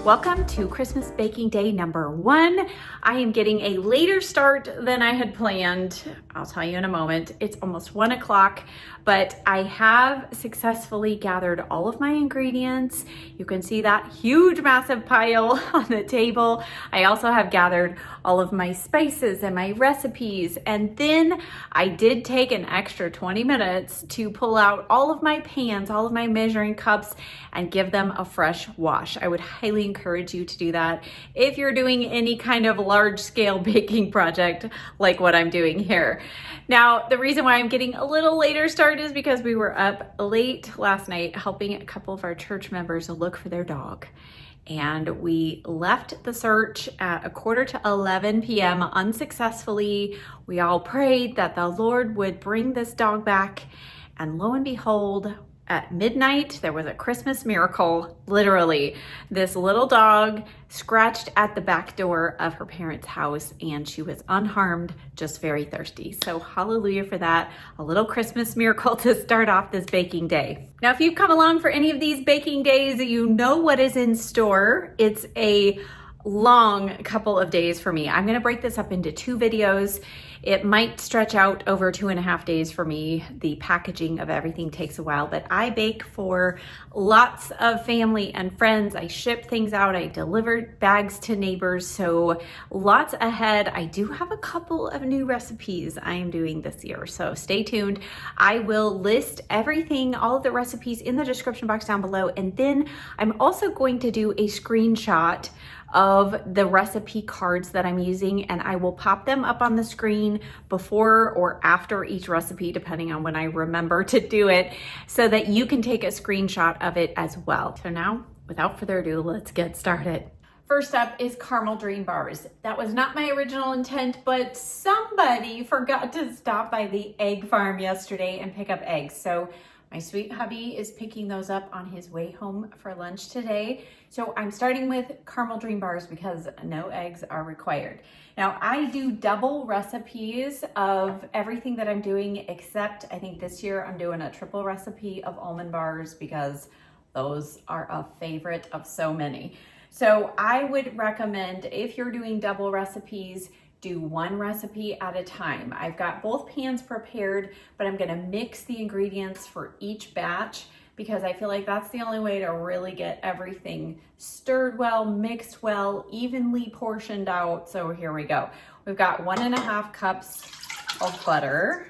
Welcome to Christmas baking day number 1. I am getting a later start than I had planned. I'll tell you in a moment. It's almost 1 o'clock, but I have successfully gathered all of my ingredients. You can see that huge, massive pile on the table. I also have gathered all of my spices and my recipes. And then I did take an extra 20 minutes to pull out all of my pans, all of my measuring cups, and give them a fresh wash. I would highly encourage you to do that if you're doing any kind of large scale baking project like what I'm doing here. Now, the reason why I'm getting a little later start is because we were up late last night helping a couple of our church members look for their dog. And we left the search at 11:15 p.m. unsuccessfully. We all prayed that the Lord would bring this dog back. And lo and behold, at midnight, there was a Christmas miracle. Literally, this little dog scratched at the back door of her parents' house and she was unharmed, just very thirsty. So hallelujah for that. A little Christmas miracle to start off this baking day. Now, if you've come along for any of these baking days, you know what is in store. It's a long couple of days for me. I'm gonna break this up into 2 videos. It might stretch out over 2.5 days for me. The packaging of everything takes a while, but I bake for lots of family and friends. I ship things out. I deliver bags to neighbors. So lots ahead. I do have a couple of new recipes I am doing this year. So stay tuned. I will list everything, all of the recipes in the description box down below. And then I'm also going to do a screenshot of the recipe cards that I'm using, and I will pop them up on the screen before or after each recipe, depending on when I remember to do it, so that you can take a screenshot of it as well. So now, without further ado, let's get started. First up is caramel dream bars. That was not my original intent, but somebody forgot to stop by the egg farm yesterday and pick up eggs. So my sweet hubby is picking those up on his way home for lunch today. So I'm starting with caramel dream bars because no eggs are required. Now, I do double recipes of everything that I'm doing, except I think this year I'm doing a triple recipe of almond bars because those are a favorite of so many. So I would recommend, if you're doing double recipes, do 1 recipe at a time. I've got both pans prepared, but I'm gonna mix the ingredients for each batch because I feel like that's the only way to really get everything stirred well, mixed well, evenly portioned out. So here we go. We've got 1.5 cups of butter.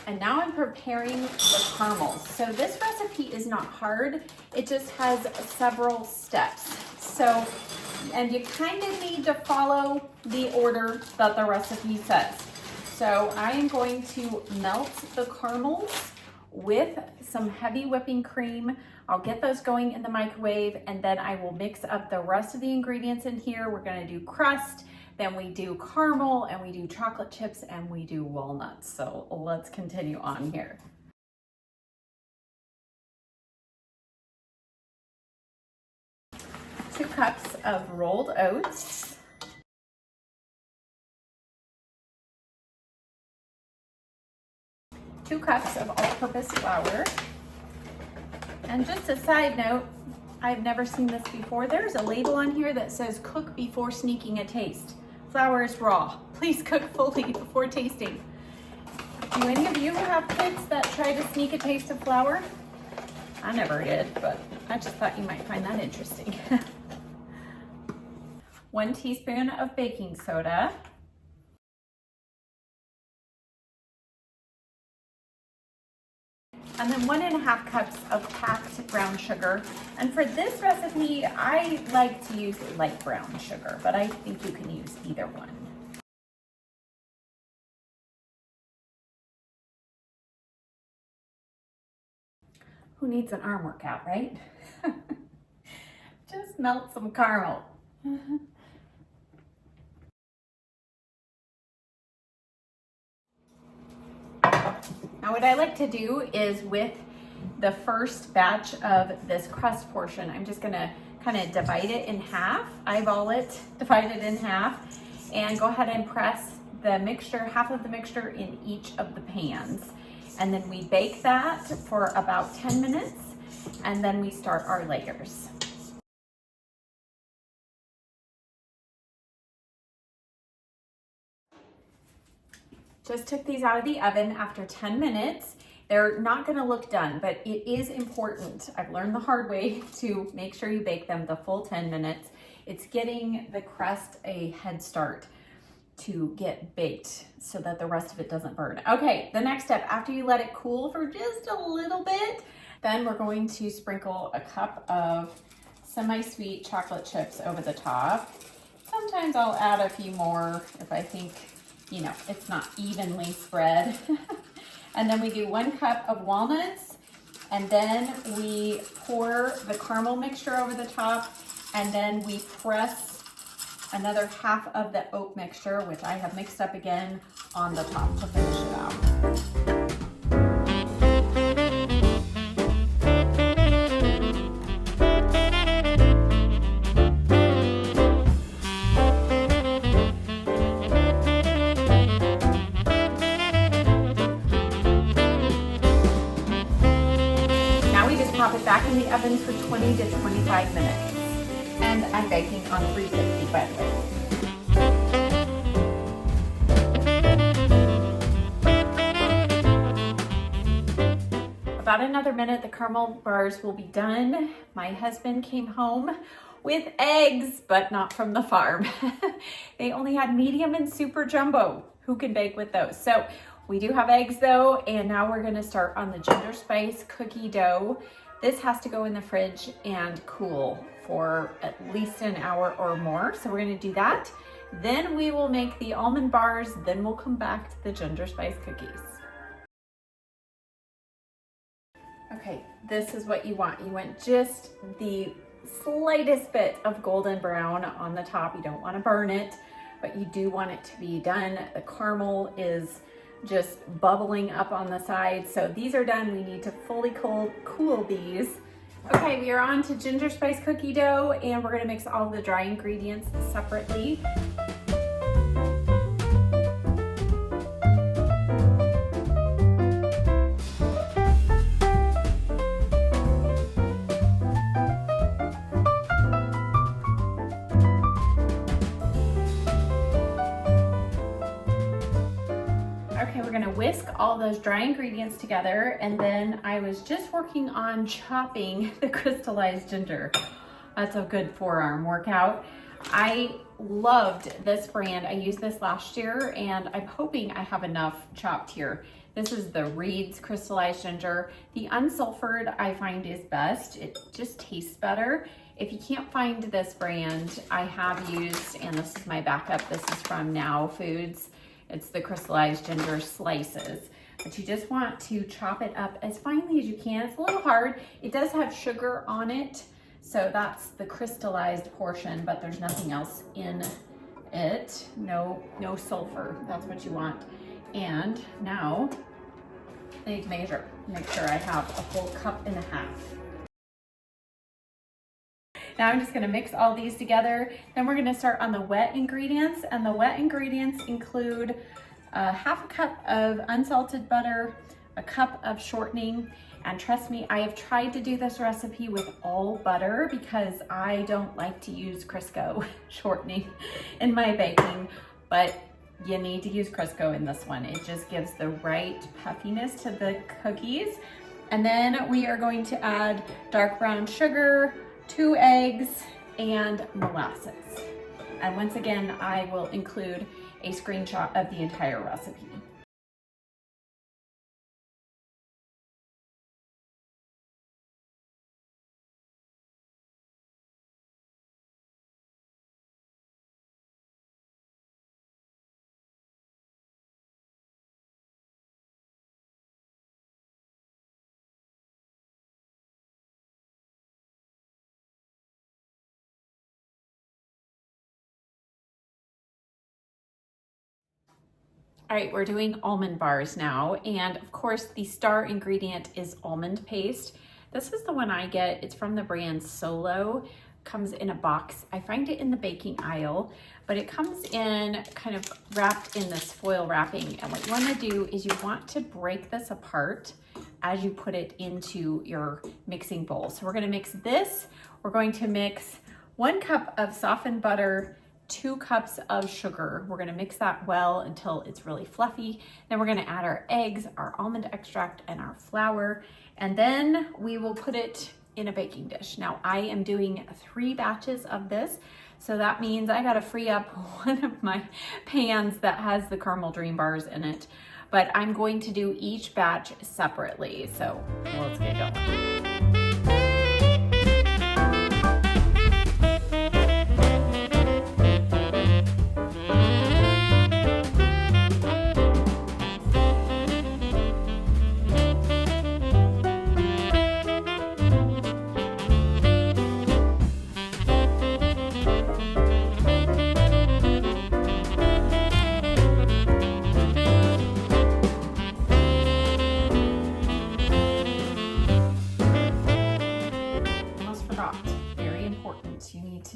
And now I'm preparing the caramels. So this recipe is not hard. It just has several steps. So, and you kind of need to follow the order that the recipe says. So I am going to melt the caramels with some heavy whipping cream. I'll get those going in the microwave, and then I will mix up the rest of the ingredients in here. We're gonna do crust, then we do caramel, and we do chocolate chips, and we do walnuts. So let's continue on here. 2 cups of rolled oats. 2 cups of all-purpose flour. And just a side note, I've never seen this before. There's a label on here that says cook before sneaking a taste. Flour is raw. Please cook fully before tasting. Do any of you have kids that try to sneak a taste of flour? I never did, but I just thought you might find that interesting. 1 teaspoon of baking soda. And then 1.5 cups of packed brown sugar. And for this recipe, I like to use light brown sugar, but I think you can use either one. Who needs an arm workout, right? Just melt some caramel. Now what I like to do is with the first batch of this crust portion, I'm just gonna kind of divide it in half, eyeball it, divide it in half, and go ahead and press the mixture, half of the mixture in each of the pans. And then we bake that for about 10 minutes, and then we start our layers. Just took these out of the oven after 10 minutes. They're not gonna look done, but it is important. I've learned the hard way to make sure you bake them the full 10 minutes. It's getting the crust a head start to get baked so that the rest of it doesn't burn. Okay, the next step, after you let it cool for just a little bit, then we're going to sprinkle a cup of semi-sweet chocolate chips over the top. Sometimes I'll add a few more if I think, you know, it's not evenly spread. And then we do 1 cup of walnuts, and then we pour the caramel mixture over the top, and then we press another half of the oat mixture, which I have mixed up again, on the top to finish it out. Pop it back in the oven for 20 to 25 minutes. And I'm baking on 350, by the way. About another minute, the caramel bars will be done. My husband came home with eggs, but not from the farm. They only had medium and super jumbo. Who can bake with those? So we do have eggs though, and now we're gonna start on the ginger spice cookie dough. This has to go in the fridge and cool for at least an hour or more. So we're gonna do that. Then we will make the almond bars, then we'll come back to the ginger spice cookies. Okay, this is what you want. You want just the slightest bit of golden brown on the top. You don't wanna burn it, but you do want it to be done. The caramel is just bubbling up on the side. So these are done. We need to fully cool these. Okay, we are on to ginger spice cookie dough, and we're gonna mix all the dry ingredients separately. Okay, we're gonna whisk all those dry ingredients together, and then I was just working on chopping the crystallized ginger. That's a good forearm workout. I loved this brand. I used this last year, and I'm hoping I have enough chopped here. This is the Reed's crystallized ginger. The unsulfured I find is best. It just tastes better. If you can't find this brand, I have used, and this is my backup, this is from Now Foods. It's the crystallized ginger slices, but you just want to chop it up as finely as you can. It's a little hard. It does have sugar on it, so that's the crystallized portion, but there's nothing else in it. No sulfur, that's what you want. And now I need to measure, make sure I have a full 1.5 cups. Now I'm just gonna mix all these together. Then we're gonna start on the wet ingredients, and the wet ingredients include 1/2 cup of unsalted butter, 1 cup of shortening, and trust me, I have tried to do this recipe with all butter because I don't like to use Crisco shortening in my baking, but you need to use Crisco in this one. It just gives the right puffiness to the cookies. And then we are going to add dark brown sugar, 2 eggs, and molasses. And once again, I will include a screenshot of the entire recipe. All right, we're doing almond bars now. And of course, the star ingredient is almond paste. This is the one I get. It's from the brand Solo. Comes in a box. I find it in the baking aisle, but it comes in kind of wrapped in this foil wrapping. And what you wanna do is you want to break this apart as you put it into your mixing bowl. So we're gonna mix this. We're going to mix 1 cup of softened butter 2 cups of sugar. We're gonna mix that well until it's really fluffy. Then we're gonna add our eggs, our almond extract, and our flour. And then we will put it in a baking dish. Now I am doing 3 batches of this. So that means I gotta free up one of my pans that has the caramel dream bars in it. But I'm going to do each batch separately. So let's get going.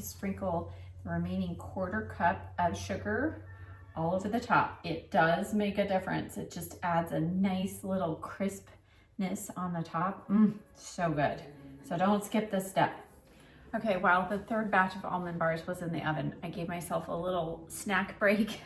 Sprinkle the remaining 1/4 cup of sugar all over the top. It does make a difference. It just adds a nice little crispness on the top. So good. So don't skip this step. Okay, while the 3rd batch of almond bars was in the oven, I gave myself a little snack break.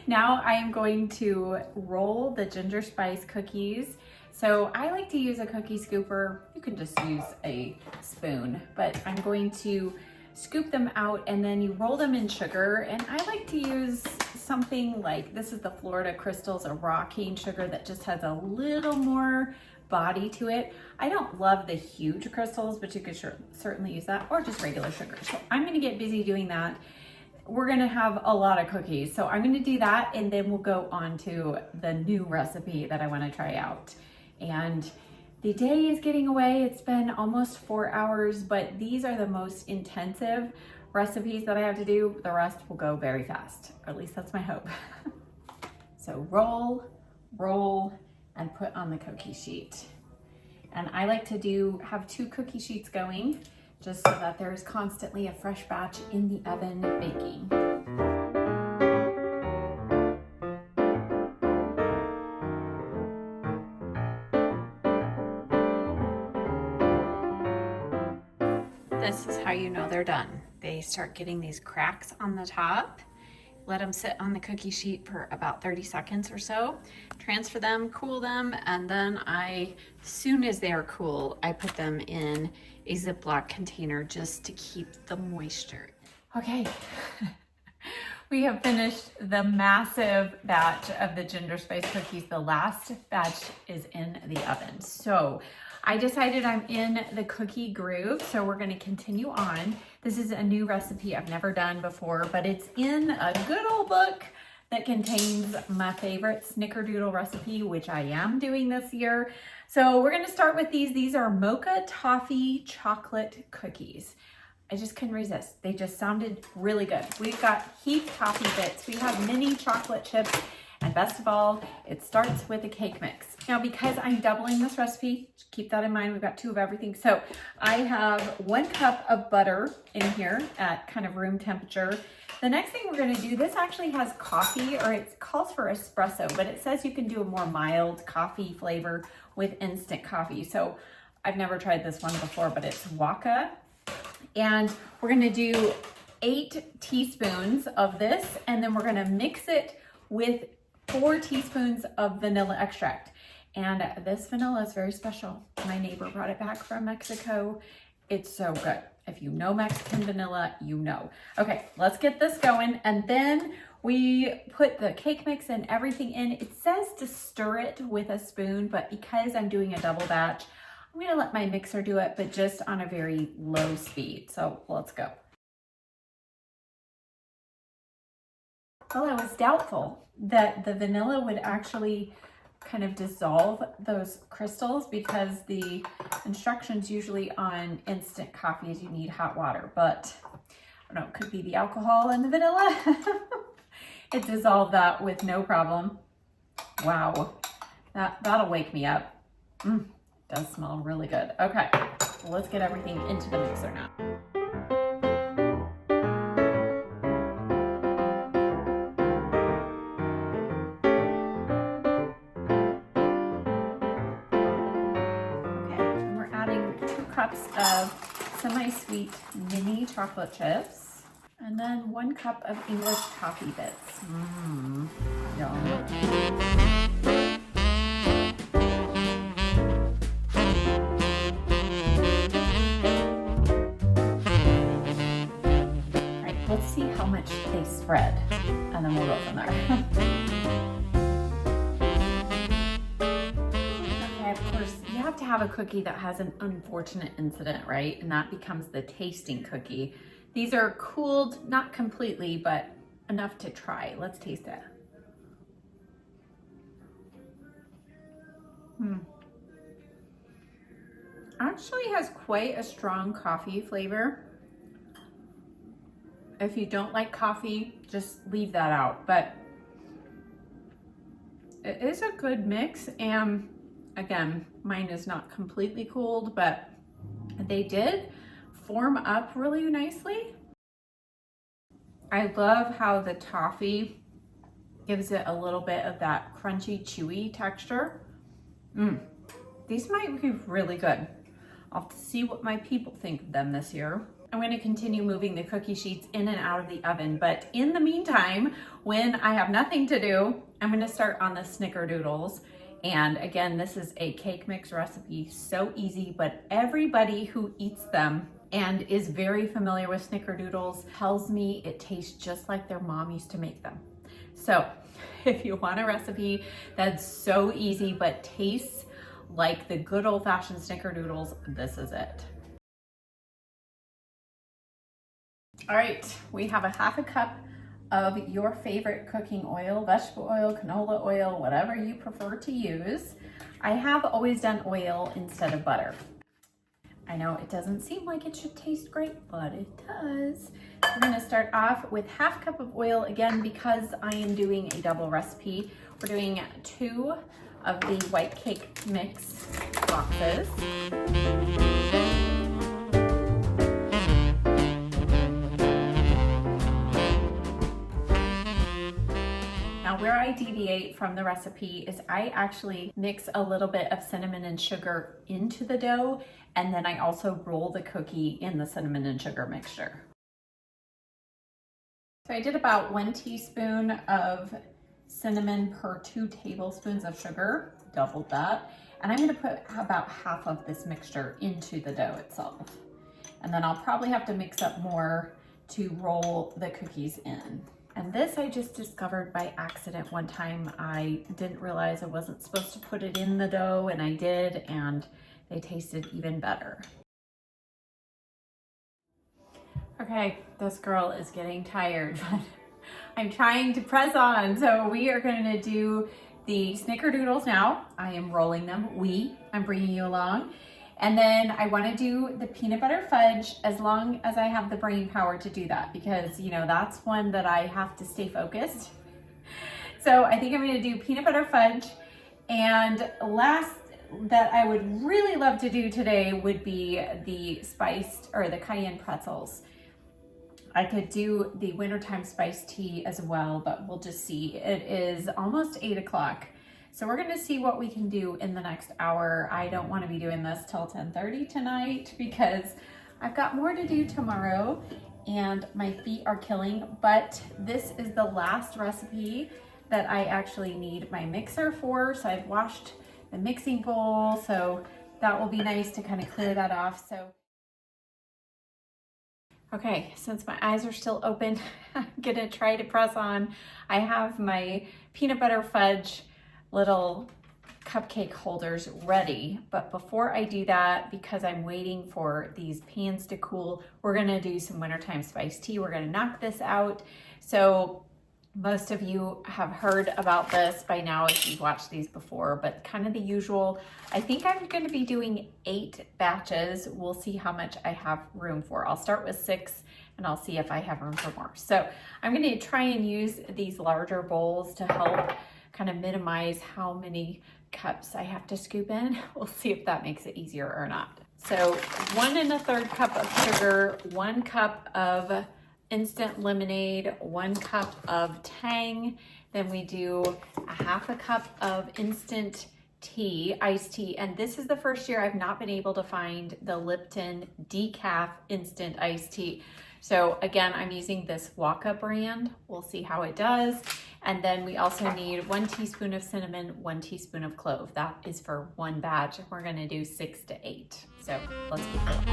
Now I am going to roll the ginger spice cookies. So I like to use a cookie scooper. You can just use a spoon, but I'm going to scoop them out and then you roll them in sugar. And I like to use something like, this is the Florida Crystals, a raw cane sugar that just has a little more body to it. I don't love the huge crystals, but you could certainly use that, or just regular sugar. So I'm gonna get busy doing that. We're gonna have a lot of cookies. So I'm gonna do that and then we'll go on to the new recipe that I wanna try out. And the day is getting away. It's been almost 4 hours, but these are the most intensive recipes that I have to do. The rest will go very fast, or at least that's my hope. So roll, and put on the cookie sheet. And I like to have 2 cookie sheets going, just so that there's constantly a fresh batch in the oven baking. This is how you know they're done. They start getting these cracks on the top. Let them sit on the cookie sheet for about 30 seconds or so. Transfer them, cool them, and then as soon as they are cool, I put them in a Ziploc container just to keep the moisture. Okay, we have finished the massive batch of the ginger spice cookies. The last batch is in the oven. So I decided I'm in the cookie groove, so we're gonna continue on. This is a new recipe I've never done before, but it's in a good old book that contains my favorite Snickerdoodle recipe, which I am doing this year. So we're gonna start with these. These are Mocha-Toffee chocolate cookies. I just couldn't resist. They just sounded really good. We've got heaped toffee bits. We have mini chocolate chips. And best of all, it starts with a cake mix. Now, because I'm doubling this recipe, keep that in mind, we've got 2 of everything. So I have 1 cup of butter in here at kind of room temperature. The next thing we're gonna do, this actually has coffee, or it calls for espresso, but it says you can do a more mild coffee flavor with instant coffee. So I've never tried this one before, but it's Waka. And we're gonna do 8 teaspoons of this, and then we're gonna mix it with 4 teaspoons of vanilla extract. And this vanilla is very special. My neighbor brought it back from Mexico. It's so good. If you know Mexican vanilla, you know. Okay, let's get this going. And then we put the cake mix and everything in. It says to stir it with a spoon, but because I'm doing a double batch, I'm gonna let my mixer do it, but just on a very low speed. So let's go. Well, I was doubtful that the vanilla would actually kind of dissolve those crystals, because the instructions usually on instant coffee is you need hot water, but I don't know, it could be the alcohol in the vanilla. It dissolved that with no problem. Wow, that'll wake me up. Does smell really good. Okay, well, let's get everything into the mixer now. Cups of semi-sweet mini chocolate chips. And then 1 cup of English coffee bits. Yum. All right, let's see how much they spread, and then we'll go from there. Okay, of course, you have to have a cookie that has an unfortunate incident, right? And that becomes the tasting cookie. These are cooled, not completely, but enough to try. Let's taste it. Actually has quite a strong coffee flavor. If you don't like coffee, just leave that out. But it is a good mix. And again, mine is not completely cooled, but they did form up really nicely. I love how the toffee gives it a little bit of that crunchy, chewy texture. These might be really good. I'll have to see what my people think of them this year. I'm going to continue moving the cookie sheets in and out of the oven, but in the meantime, when I have nothing to do, I'm going to start on the Snickerdoodles. And again, this is a cake mix recipe, so easy, but everybody who eats them and is very familiar with Snickerdoodles tells me it tastes just like their mom used to make them. So if you want a recipe that's so easy but tastes like the good old-fashioned Snickerdoodles, this is it. All right, we have a 1/2 cup of your favorite cooking oil, vegetable oil, canola oil, whatever you prefer to use. I have always done oil instead of butter. I know it doesn't seem like it should taste great, but it does. We're gonna start off with 1/2 cup of oil, again, because I am doing a double recipe. We're doing 2 of the white cake mix boxes. Now, where I deviate from the recipe is I actually mix a little bit of cinnamon and sugar into the dough, and then I also roll the cookie in the cinnamon and sugar mixture. So I did about 1 teaspoon of cinnamon per 2 tablespoons of sugar, doubled that. And I'm gonna put about half of this mixture into the dough itself. And then I'll probably have to mix up more to roll the cookies in. And this I just discovered by accident one time. I didn't realize I wasn't supposed to put it in the dough, and I did, and they tasted even better. Okay, this girl is getting tired, but I'm trying to press on. So we are gonna do the Snickerdoodles now. I am rolling them. I'm bringing you along. And then I wanna do the peanut butter fudge as long as I have the brain power to do that, because you know, that's one that I have to stay focused. So I think I'm gonna do peanut butter fudge. And last that I would really love to do today would be the spiced or the cayenne pretzels. I could do the wintertime spiced tea as well, but we'll just see. It is almost 8 o'clock. So we're gonna see what we can do in the next hour. I don't wanna be doing this till 10:30 tonight because I've got more to do tomorrow and my feet are killing, but this is the last recipe that I actually need my mixer for. So I've washed the mixing bowl, so that will be nice to kind of clear that off. So, okay, since my eyes are still open, I'm gonna try to press on. I have my peanut butter fudge little cupcake holders ready, but before I do that, because I'm waiting for these pans to cool, we're gonna do some wintertime spiced tea. We're gonna knock this out. So most of you have heard about this by now if you've watched these before, but kind of the usual. I think I'm gonna be doing 8 batches. We'll see how much I have room for. I'll start with 6 and I'll see if I have room for more. So I'm gonna try and use these larger bowls to help kind of minimize how many cups I have to scoop in. We'll see if that makes it easier or not. So 1 1/3 cup of sugar, 1 cup of instant lemonade, 1 cup of Tang. Then we do a 1/2 cup of instant tea, iced tea, and this is the first year I've not been able to find the Lipton decaf instant iced tea. So again, I'm using this Waka brand. We'll see how it does. And then we also need 1 teaspoon of cinnamon, 1 teaspoon of clove. That is for one batch. We're gonna do 6 to 8. So let's get going.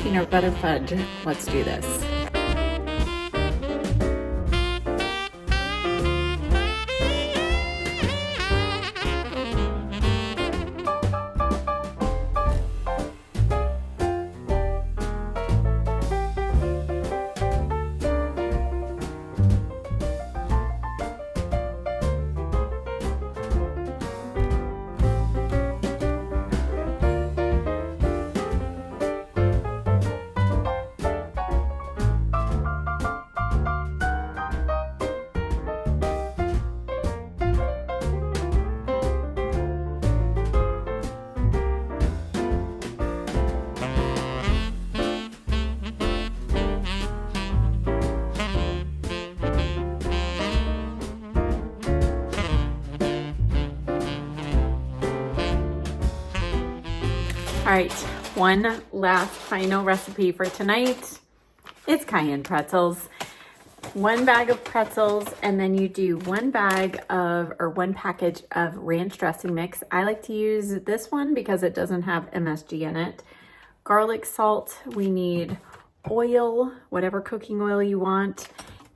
Peanut butter fudge. Let's do this. All right, one last final recipe for tonight. It's cayenne pretzels. 1 bag of pretzels, and then you do 1 bag of, or 1 package of ranch dressing mix. I like to use this one because it doesn't have MSG in it. Garlic salt, we need oil, whatever cooking oil you want,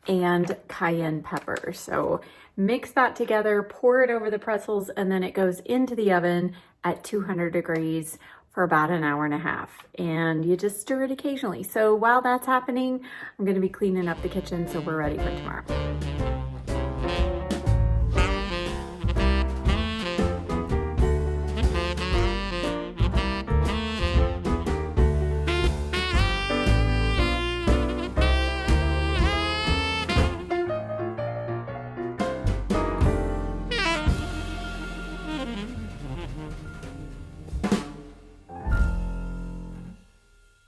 and cayenne pepper. So mix that together, pour it over the pretzels, and then it goes into the oven at 200 degrees for about an hour and a half, and you just stir it occasionally. So while that's happening, I'm gonna be cleaning up the kitchen so we're ready for tomorrow.